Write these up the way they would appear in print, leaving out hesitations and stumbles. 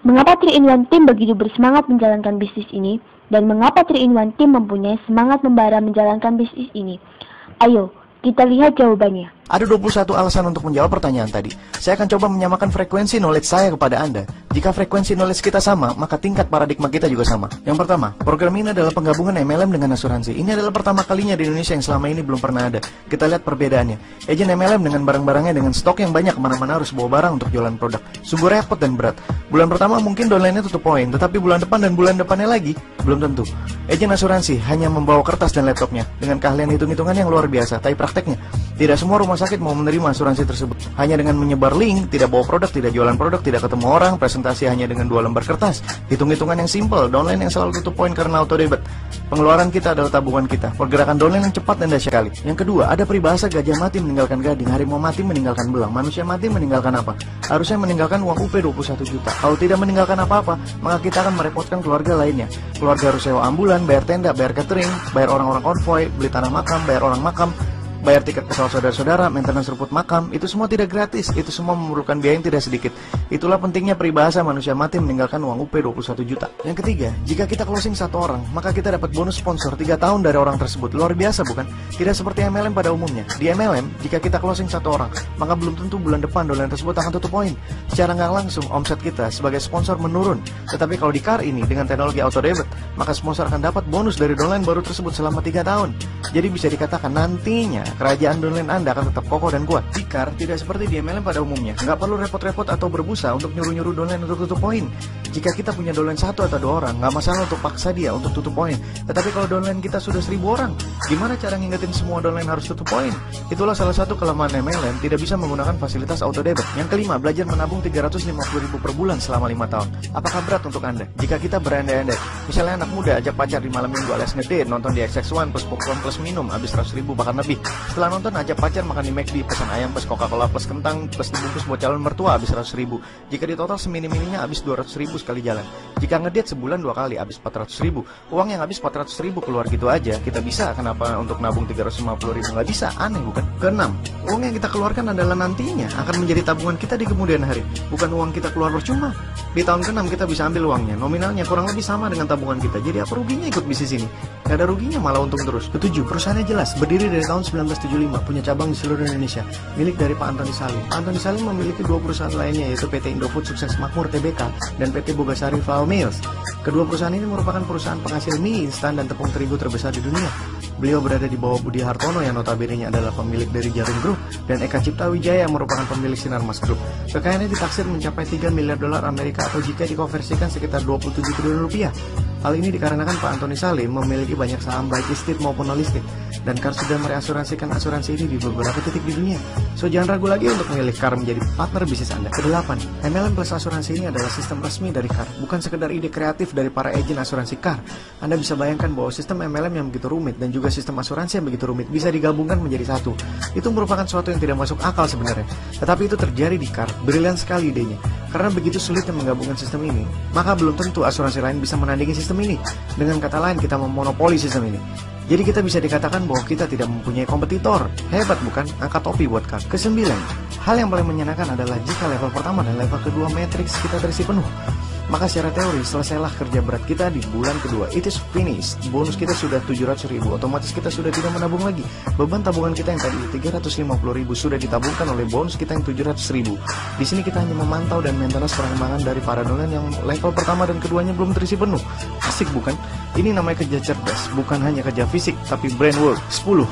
Mengapa 3-in-1 Team begitu bersemangat menjalankan bisnis ini? Dan mengapa 3-in-1 Team mempunyai semangat membara menjalankan bisnis ini? Ayo, kita lihat jawabannya. Ada 21 alasan untuk menjawab pertanyaan tadi. Saya akan coba menyamakan frekuensi knowledge saya kepada Anda. Jika frekuensi knowledge kita sama, maka tingkat paradigma kita juga sama. Yang pertama, program ini adalah penggabungan MLM dengan asuransi. Ini adalah pertama kalinya di Indonesia yang selama ini belum pernah ada. Kita lihat perbedaannya. Agen MLM dengan barang-barangnya dengan stok yang banyak, kemana-mana harus bawa barang untuk jualan produk. Sungguh repot dan berat. Bulan pertama mungkin downline-nya tutup poin, tetapi bulan depan dan bulan depannya lagi, belum tentu. Agen asuransi hanya membawa kertas dan laptopnya, dengan keahlian hitung-hitungan yang luar biasa, tapi prakteknya, tidak semua rumah sakit mau menerima asuransi tersebut. Hanya dengan menyebar link, tidak bawa produk, tidak jualan produk, tidak ketemu orang, presentasi hanya dengan 2 lembar kertas, hitung-hitungan yang simple, downline yang selalu tutup poin karena auto debit. Pengeluaran kita adalah tabungan kita, pergerakan downline yang cepat dan dahsyat sekali. Yang kedua, ada peribahasa gajah mati meninggalkan gading, harimau mati meninggalkan belang, manusia mati meninggalkan apa? Harusnya meninggalkan uang UP 21 juta. Kalau tidak meninggalkan apa-apa, maka kita akan merepotkan keluarga lainnya. Keluarga harus sewa ambulan, bayar tenda, bayar catering, bayar orang-orang konvoy, beli tanah makam, bayar orang makam, bayar tiket pesawat saudara-saudara, maintenance rumput makam, itu semua tidak gratis, itu semua memerlukan biaya yang tidak sedikit. Itulah pentingnya peribahasa manusia mati meninggalkan uang UP 21 juta. Yang ketiga, jika kita closing 1 orang, maka kita dapat bonus sponsor 3 tahun dari orang tersebut. Luar biasa bukan? Tidak seperti MLM pada umumnya. Di MLM, jika kita closing 1 orang, maka belum tentu bulan depan downline tersebut akan tutup poin. Secara nggak langsung, omset kita sebagai sponsor menurun. Tetapi kalau di CAR ini, dengan teknologi auto debit, maka sponsor akan dapat bonus dari downline baru tersebut selama 3 tahun. Jadi bisa dikatakan nantinya kerajaan downline Anda akan tetap kokoh dan kuat. Di CAR tidak seperti di MLM pada umumnya. Nggak perlu repot-repot atau berbusa untuk nyuruh-nyuruh downline untuk tutup poin. Jika kita punya downline 1 atau 2 orang, nggak masalah untuk paksa dia untuk tutup poin. Tetapi kalau downline kita sudah 1000 orang, gimana cara ngingetin semua downline harus tutup poin? Itulah salah satu kelemahan MLM, tidak bisa menggunakan fasilitas auto debit. Yang kelima, belajar menabung 350.000 per bulan selama 5 tahun. Apakah berat untuk Anda? Jika kita berandai-andai, misalnya anak muda ajak pacar di malam minggu alias ngedate, nonton di XX1 plus popcorn plus minum, habis 100.000 bahkan lebih. Setelah nonton ajak pacar makan di McD, pesan ayam plus Coca-Cola plus kentang plus dibungkus buat calon mertua habis 100.000. Jika di total semini-mininya habis 200.000 sekali jalan. Jika ngedate sebulan 2 kali habis 400.000. Uang yang habis 400.000 keluar gitu aja, kita bisa. Kenapa untuk nabung 350.000 nggak bisa? Aneh bukan? Keenam, uang yang kita keluarkan adalah nantinya akan menjadi tabungan kita di kemudian hari, bukan uang kita keluar percuma. Di tahun ke-6 kita bisa ambil uangnya, nominalnya kurang lebih sama dengan tabungan kita. Jadi apa ruginya ikut bisnis ini? Gak ada ruginya, malah untung terus. Ketujuh, perusahaannya jelas, berdiri dari tahun 1975, punya cabang di seluruh Indonesia, milik dari Pak Antoni Salim. Pak Antoni Salim memiliki 2 perusahaan lainnya, yaitu PT Indofood Sukses Makmur Tbk dan PT Bogasari Flour Mills. Kedua perusahaan ini merupakan perusahaan penghasil mie instan dan tepung terigu terbesar di dunia. Beliau berada di bawah Budi Hartono yang notabene adalah pemilik dari Jarum Group, dan Eka Cipta Wijaya yang merupakan pemilik Sinarmas Group. Kekayaannya ditaksir mencapai 3 miliar dolar Amerika atau jika dikonversikan sekitar 27 triliun rupiah. Hal ini dikarenakan Pak Antoni Salim memiliki banyak saham baik listed maupun non listed, dan CAR sudah mereasuransikan asuransi ini di beberapa titik di dunia. So jangan ragu lagi untuk memilih CAR menjadi partner bisnis Anda. Kedelapan, MLM plus asuransi ini adalah sistem resmi dari CAR, bukan sekedar ide kreatif dari para agen asuransi CAR. Anda bisa bayangkan bahwa sistem MLM yang begitu rumit dan juga sistem asuransi yang begitu rumit bisa digabungkan menjadi satu. Itu merupakan sesuatu yang tidak masuk akal sebenarnya. Tetapi itu terjadi di CAR. Brilian sekali idenya. Karena begitu sulitnya menggabungkan sistem ini, maka belum tentu asuransi lain bisa menandingi sistem ini. Dengan kata lain, kita memonopoli sistem ini. Jadi kita bisa dikatakan bahwa kita tidak mempunyai kompetitor. Hebat bukan? Angkat topi buat CAR. Kesembilan, hal yang paling menyenangkan adalah jika level pertama dan level kedua matriks kita terisi penuh, maka secara teori selesailah kerja berat kita di bulan kedua. It is finished. Bonus kita sudah 700.000, otomatis kita sudah tidak menabung lagi. Beban tabungan kita yang tadi 350.000 sudah ditabungkan oleh bonus kita yang 700.000. Di sini kita hanya memantau dan maintenance perkembangan dari para downline yang level pertama dan keduanya belum terisi penuh. Asik bukan? Ini namanya kerja cerdas, bukan hanya kerja fisik, tapi brain work. 10.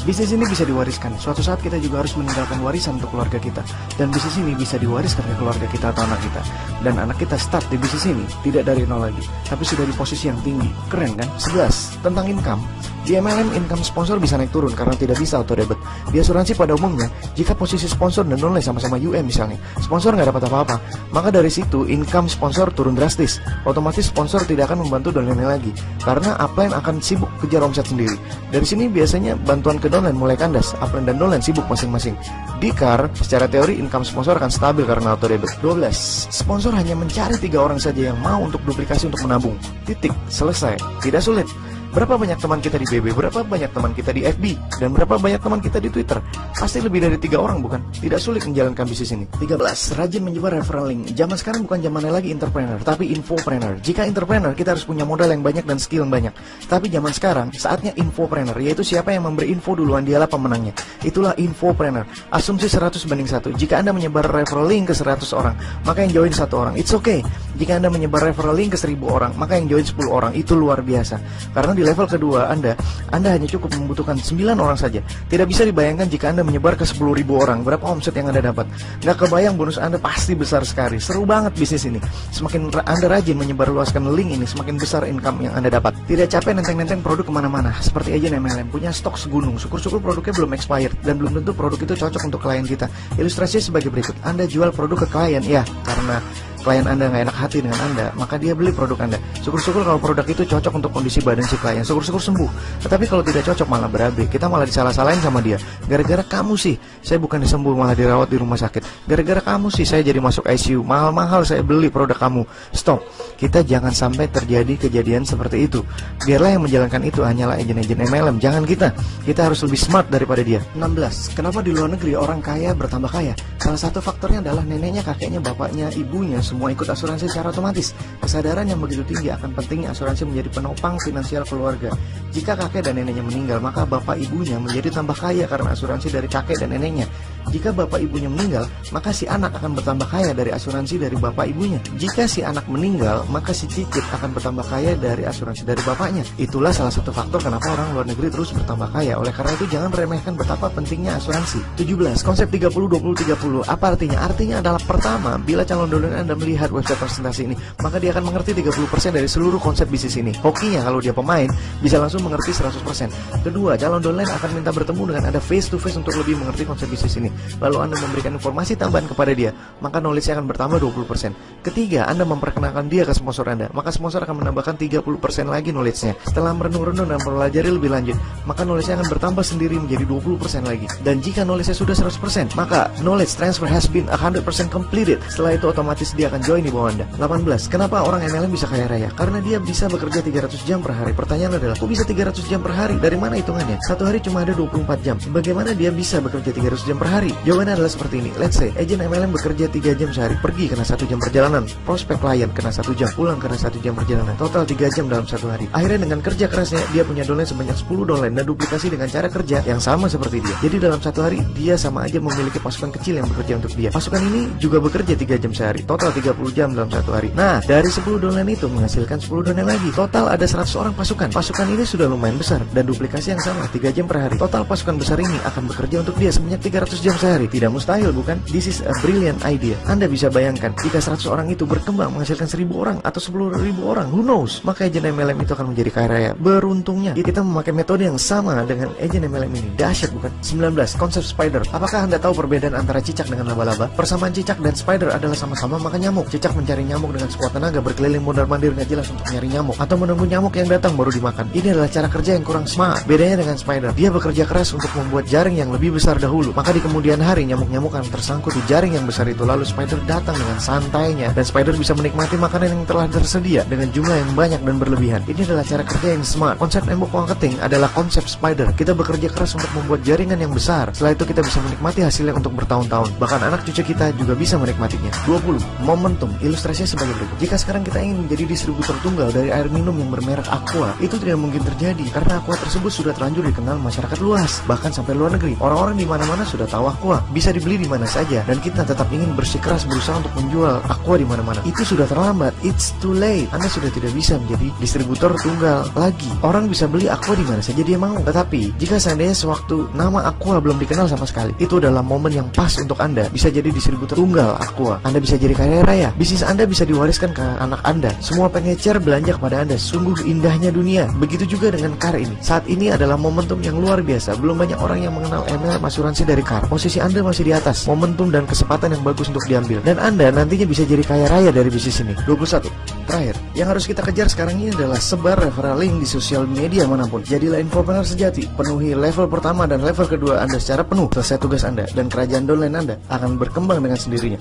Bisnis ini bisa diwariskan. Suatu saat kita juga harus meninggalkan warisan untuk keluarga kita. Dan bisnis ini bisa diwariskan ke keluarga kita atau anak kita. Dan anak kita start di bisnis ini tidak dari nol lagi, tapi sudah di posisi yang tinggi. Keren kan? 11. Tentang income. Di MLM, income sponsor bisa naik turun karena tidak bisa auto debit. Di asuransi pada umumnya, jika posisi sponsor dan downline sama-sama UM misalnya, sponsor nggak dapat apa-apa, maka dari situ income sponsor turun drastis. Otomatis sponsor tidak akan membantu downline lagi, karena upline akan sibuk kejar omset sendiri. Dari sini biasanya bantuan ke downline mulai kandas, upline dan downline sibuk masing-masing. Di CAR, secara teori income sponsor akan stabil karena auto debit. 12. Sponsor hanya mencari 3 orang saja yang mau untuk duplikasi untuk menabung. Titik, selesai. Tidak sulit. Berapa banyak teman kita di BB, berapa banyak teman kita di FB, dan berapa banyak teman kita di Twitter? Pasti lebih dari 3 orang, bukan? Tidak sulit menjalankan bisnis ini. 13. Rajin menyebar referral link. Zaman sekarang bukan zamannya lagi entrepreneur, tapi infopreneur. Jika entrepreneur, kita harus punya modal yang banyak dan skill yang banyak. Tapi zaman sekarang, saatnya infopreneur, yaitu siapa yang memberi info duluan, dialah pemenangnya. Itulah infopreneur. Asumsi 100:1. Jika Anda menyebar referral link ke 100 orang, maka yang join 1 orang. It's okay. Jika Anda menyebar referral link ke 1000 orang, maka yang join 10 orang. Itu luar biasa. Karena di level kedua Anda hanya cukup membutuhkan 9 orang saja. Tidak bisa dibayangkan jika Anda menyebar ke 10.000 orang, berapa omset yang Anda dapat. Nggak kebayang, bonus Anda pasti besar sekali. Seru banget bisnis ini. Semakin Anda rajin menyebarluaskan link ini, semakin besar income yang Anda dapat. Tidak capek nenteng-nenteng produk kemana-mana. Seperti aja MLM, punya stok segunung. Syukur-syukur produknya belum expired, dan belum tentu produk itu cocok untuk klien kita. Ilustrasinya sebagai berikut. Anda jual produk ke klien, ya, karena klien Anda nggak enak hati dengan Anda, maka dia beli produk Anda. Syukur-syukur kalau produk itu cocok untuk kondisi badan si klien. Syukur-syukur sembuh. Tetapi kalau tidak cocok malah berabe. Kita malah disalah-salahin sama dia. Gara-gara kamu sih, saya bukan disembuh malah dirawat di rumah sakit. Gara-gara kamu sih, saya jadi masuk ICU. Mahal-mahal saya beli produk kamu. Stop. Kita jangan sampai terjadi kejadian seperti itu. Biarlah yang menjalankan itu hanyalah agen-agen MLM. Jangan kita. Kita harus lebih smart daripada dia. 16. Kenapa di luar negeri orang kaya bertambah kaya? Salah satu faktornya adalah neneknya, kakeknya, bapaknya, ibunya semua ikut asuransi secara otomatis. Kesadaran yang begitu tinggi akan pentingnya asuransi menjadi penopang finansial keluarga. Jika kakek dan neneknya meninggal, maka bapak ibunya menjadi tambah kaya karena asuransi dari kakek dan neneknya. Jika bapak ibunya meninggal, maka si anak akan bertambah kaya dari asuransi dari bapak ibunya. Jika si anak meninggal, maka si cicit akan bertambah kaya dari asuransi dari bapaknya. Itulah salah satu faktor kenapa orang luar negeri terus bertambah kaya. Oleh karena itu jangan remehkan betapa pentingnya asuransi. 17. Konsep 30-20-30. Apa artinya? Artinya adalah pertama, bila calon downline Anda melihat website presentasi ini, maka dia akan mengerti 30% dari seluruh konsep bisnis ini. Hokinya kalau dia pemain, bisa langsung mengerti 100%. Kedua, calon downline akan minta bertemu dengan Anda face to face untuk lebih mengerti konsep bisnis ini. Lalu Anda memberikan informasi tambahan kepada dia, maka knowledge-nya akan bertambah 20%. Ketiga, Anda memperkenalkan dia ke sponsor Anda, maka sponsor akan menambahkan 30% lagi knowledge-nya. Setelah merenung-renung dan mempelajari lebih lanjut, maka knowledge-nya akan bertambah sendiri menjadi 20% lagi. Dan jika knowledge-nya sudah 100%, maka knowledge transfer has been 100% completed. Setelah itu otomatis dia akan join di bawah Anda. 18. Kenapa orang MLM bisa kaya raya? Karena dia bisa bekerja 300 jam per hari. Pertanyaan adalah, kok bisa 300 jam per hari? Dari mana hitungannya? Satu hari cuma ada 24 jam. Bagaimana dia bisa bekerja 300 jam per hari? Jawabannya adalah seperti ini. Let's say, agen MLM bekerja 3 jam sehari. Pergi kena 1 jam perjalanan. Prospek klien kena 1 jam. Pulang kena 1 jam perjalanan. Total 3 jam dalam satu hari. Akhirnya dengan kerja kerasnya, dia punya downline sebanyak 10 downline dan duplikasi dengan cara kerja yang sama seperti dia. Jadi dalam satu hari, dia sama aja memiliki pasukan kecil yang bekerja untuk dia. Pasukan ini juga bekerja 3 jam sehari. Total 30 jam dalam satu hari. Nah, dari 10 downline itu menghasilkan 10 downline lagi. Total ada 100 orang pasukan. Pasukan ini sudah lumayan besar dan duplikasi yang sama 3 jam per hari. Total pasukan besar ini akan bekerja untuk dia sebanyak 300 jam sehari. Tidak mustahil, bukan? This is a brilliant idea. Anda bisa bayangkan jika 100 orang itu berkembang menghasilkan 1000 orang atau 10.000 orang, who knows? Maka agen MLM itu akan menjadi kaya raya. Beruntungnya kita memakai metode yang sama dengan agen MLM ini. Dahsyat, bukan? 19. Konsep spider. Apakah Anda tahu perbedaan antara cicak dengan laba-laba? Persamaan cicak dan spider adalah sama-sama makan nyamuk. Cicak mencari nyamuk dengan sekuat tenaga, berkeliling mondar-mandir nggak jelas untuk nyari nyamuk, atau menunggu nyamuk yang datang baru dimakan. Ini adalah cara kerja yang kurang smart. Bedanya dengan spider, dia bekerja keras untuk membuat jaring yang lebih besar dahulu. Maka di kemudian hari nyamuk-nyamuk akan tersangkut di jaring yang besar itu. Lalu spider datang dengan santainya, dan spider bisa menikmati makanan yang telah tersedia dengan jumlah yang banyak dan berlebihan. Ini adalah cara kerja yang smart. Konsep embok marketing adalah konsep spider. Kita bekerja keras untuk membuat jaringan yang besar. Setelah itu kita bisa menikmati hasilnya untuk bertahun-tahun. Bahkan anak cucu kita juga bisa menikmatinya. 20. Momentum. Ilustrasinya sebagai berikut. Jika sekarang kita ingin menjadi distributor tunggal dari air minum yang bermerek Aqua, itu tidak mungkin terjadi karena Aqua tersebut sudah terlanjur dikenal masyarakat luas, bahkan sampai luar negeri. Orang-orang di mana-mana sudah tahu Aqua. Bisa dibeli di mana saja, dan kita tetap ingin bersikeras berusaha untuk menjual Aqua di mana-mana. Itu sudah terlambat. It's too late. Anda sudah tidak bisa menjadi distributor tunggal lagi. Orang bisa beli Aqua di mana saja dia mau. Tetapi jika seandainya sewaktu nama Aqua belum dikenal sama sekali, itu adalah momen yang pas untuk Anda bisa jadi distributor tunggal Aqua. Anda bisa jadi kaya raya. Bisnis Anda bisa diwariskan ke anak Anda. Semua pengecer belanja kepada Anda. Sungguh indahnya dunia. Begitu juga dengan Car ini. Saat ini adalah momentum yang luar biasa. Belum banyak orang yang mengenal MLM asuransi dari Car. Posisi Anda masih di atas. Momentum dan kesempatan yang bagus untuk diambil. Dan Anda nantinya bisa jadi kaya raya dari bisnis ini. 21. Terakhir, yang harus kita kejar sekarang ini adalah sebar referral link di sosial media manapun. Jadilah infopreneur sejati. Penuhi level pertama dan level kedua Anda secara penuh. Selesai tugas Anda, dan kerajaan downline Anda akan berkembang dengan sendirinya.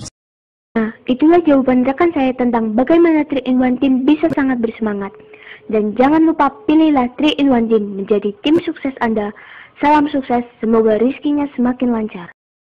Nah, itulah jawaban rekan saya tentang bagaimana 3-in-1 Team bisa sangat bersemangat. Dan jangan lupa pilihlah 3-in-1 Team menjadi tim sukses Anda. Salam sukses, semoga rezekinya semakin lancar.